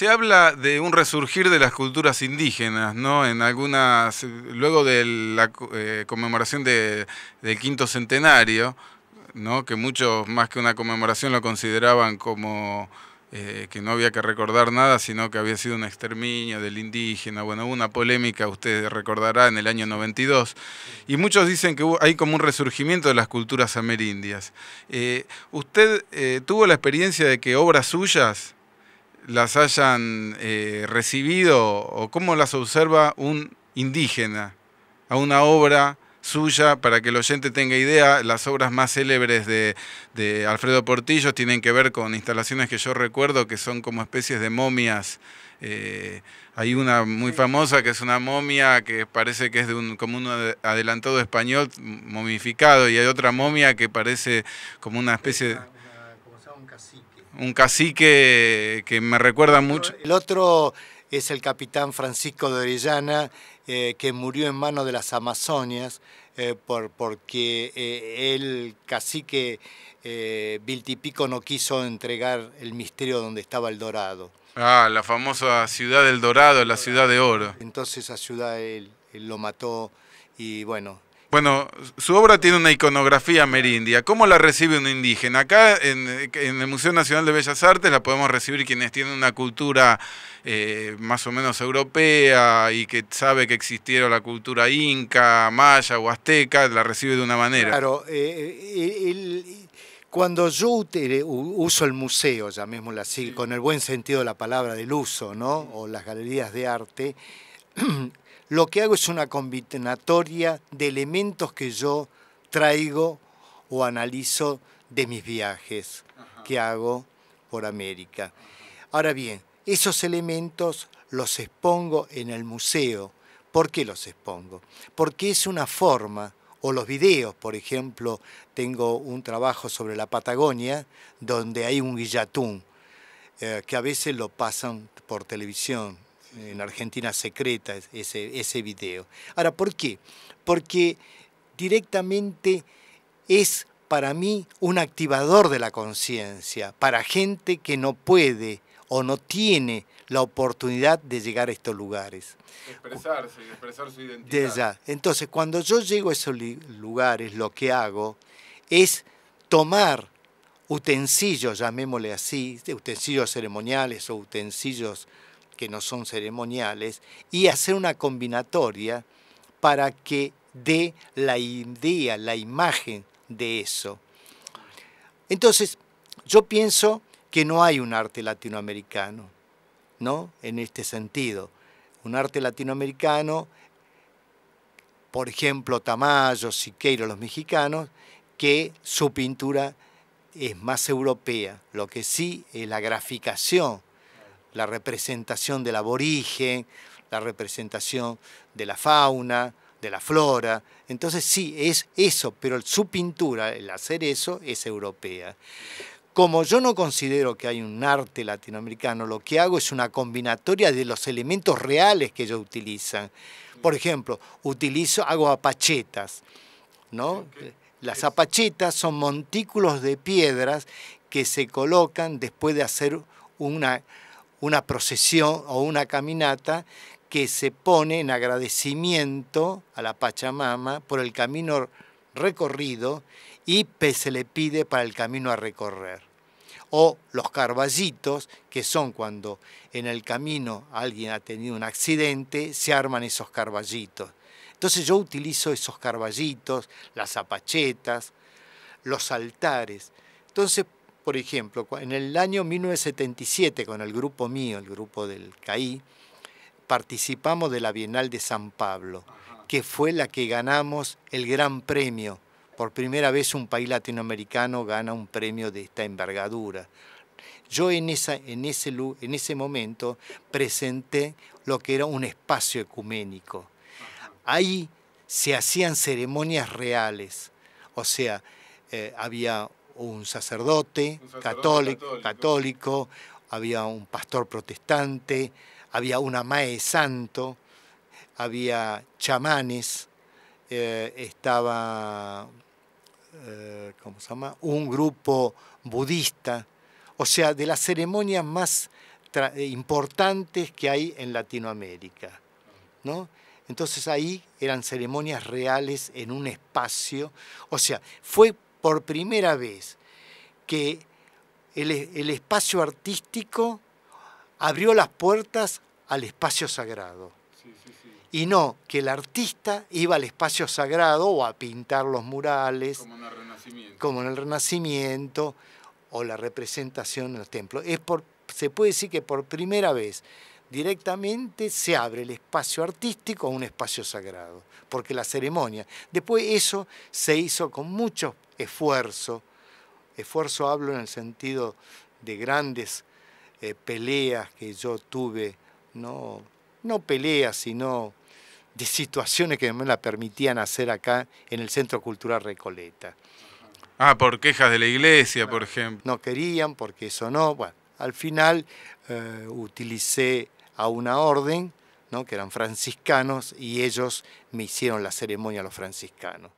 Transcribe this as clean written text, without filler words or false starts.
se habla de un resurgir de las culturas indígenas, ¿no? En algunas, luego de la conmemoración del quinto centenario, ¿no? Que muchos más que una conmemoración lo consideraban como que no había que recordar nada, sino que había sido un exterminio del indígena. Bueno, hubo una polémica, usted recordará, en el año 92, y muchos dicen que hay como un resurgimiento de las culturas amerindias. ¿Usted tuvo la experiencia de que obras suyas las hayan recibido, o cómo las observa un indígena a una obra suya? Para que el oyente tenga idea, las obras más célebres de Alfredo Portillo tienen que ver con instalaciones que yo recuerdo que son como especies de momias. Hay una muy famosa que es una momia que parece que es de como un adelantado español momificado, y hay otra momia que parece como una especie de un cacique que me recuerda mucho. El otro es el capitán Francisco de Orellana, que murió en manos de las Amazonias, porque el cacique Viltipico no quiso entregar el misterio donde estaba el dorado. Ah, la famosa ciudad del Dorado, la ciudad de oro. Entonces esa ciudad él lo mató y bueno. Bueno, su obra tiene una iconografía amerindia. ¿Cómo la recibe un indígena? Acá en el Museo Nacional de Bellas Artes la podemos recibir quienes tienen una cultura más o menos europea y que sabe que existieron la cultura inca, maya o azteca, la recibe de una manera. Claro, cuando yo uso el museo, llamémoslo así, con el buen sentido de la palabra del uso, ¿no? O las galerías de arte, lo que hago es una combinatoria de elementos que yo traigo o analizo de mis viajes que hago por América. Ahora bien, esos elementos los expongo en el museo. ¿Por qué los expongo? Porque es una forma, o los videos, por ejemplo, tengo un trabajo sobre la Patagonia, donde hay un guillatún, que a veces lo pasan por televisión. En Argentina Secreta, ese video. Ahora, ¿por qué? Porque directamente es para mí un activador de la conciencia, para gente que no puede o no tiene la oportunidad de llegar a estos lugares. Expresarse y expresar su identidad. Entonces, cuando yo llego a esos lugares, lo que hago es tomar utensilios, llamémosle así, utensilios ceremoniales o utensilios que no son ceremoniales, y hacer una combinatoria para que dé la idea, la imagen de eso. Entonces, yo pienso que no hay un arte latinoamericano, ¿no? En este sentido. Un arte latinoamericano, por ejemplo, Tamayo, Siqueiro, los mexicanos, que su pintura es más europea. Lo que sí es la graficación, la representación del aborigen, la representación de la fauna, de la flora. Entonces sí, es eso, pero su pintura, el hacer eso, es europea. Como yo no considero que hay un arte latinoamericano, lo que hago es una combinatoria de los elementos reales que ellos utilizan. Por ejemplo, hago apachetas, ¿no? Las apachetas son montículos de piedras que se colocan después de hacer una procesión o una caminata que se pone en agradecimiento a la Pachamama por el camino recorrido y se le pide para el camino a recorrer. O los carballitos, que son cuando en el camino alguien ha tenido un accidente, se arman esos carballitos. Entonces yo utilizo esos carballitos, las apachetas, los altares. Entonces, por ejemplo, en el año 1977, con el grupo mío, el grupo del CAI, participamos de la Bienal de San Pablo, que fue la que ganamos el gran premio. Por primera vez un país latinoamericano gana un premio de esta envergadura. Yo en ese momento presenté lo que era un espacio ecuménico. Ahí se hacían ceremonias reales, o sea, había un sacerdote católico, había un pastor protestante, había una mae santo, había chamanes, estaba un grupo budista, o sea, de las ceremonias más importantes que hay en Latinoamérica, ¿no? Entonces ahí eran ceremonias reales en un espacio. O sea, fue por primera vez que el espacio artístico abrió las puertas al espacio sagrado. Y no que el artista iba al espacio sagrado o a pintar los murales, como en el Renacimiento, o la representación en los templos. Se puede decir que por primera vez directamente se abre el espacio artístico a un espacio sagrado, porque la ceremonia, después eso se hizo con mucho esfuerzo hablo en el sentido de grandes peleas que yo tuve, no peleas, sino de situaciones que me la permitían hacer acá en el Centro Cultural Recoleta. Ah, por quejas de la iglesia, por ejemplo. No querían, porque eso no. Bueno, al final utilicé a una orden, ¿no?, que eran franciscanos, y ellos me hicieron la ceremonia a los franciscanos.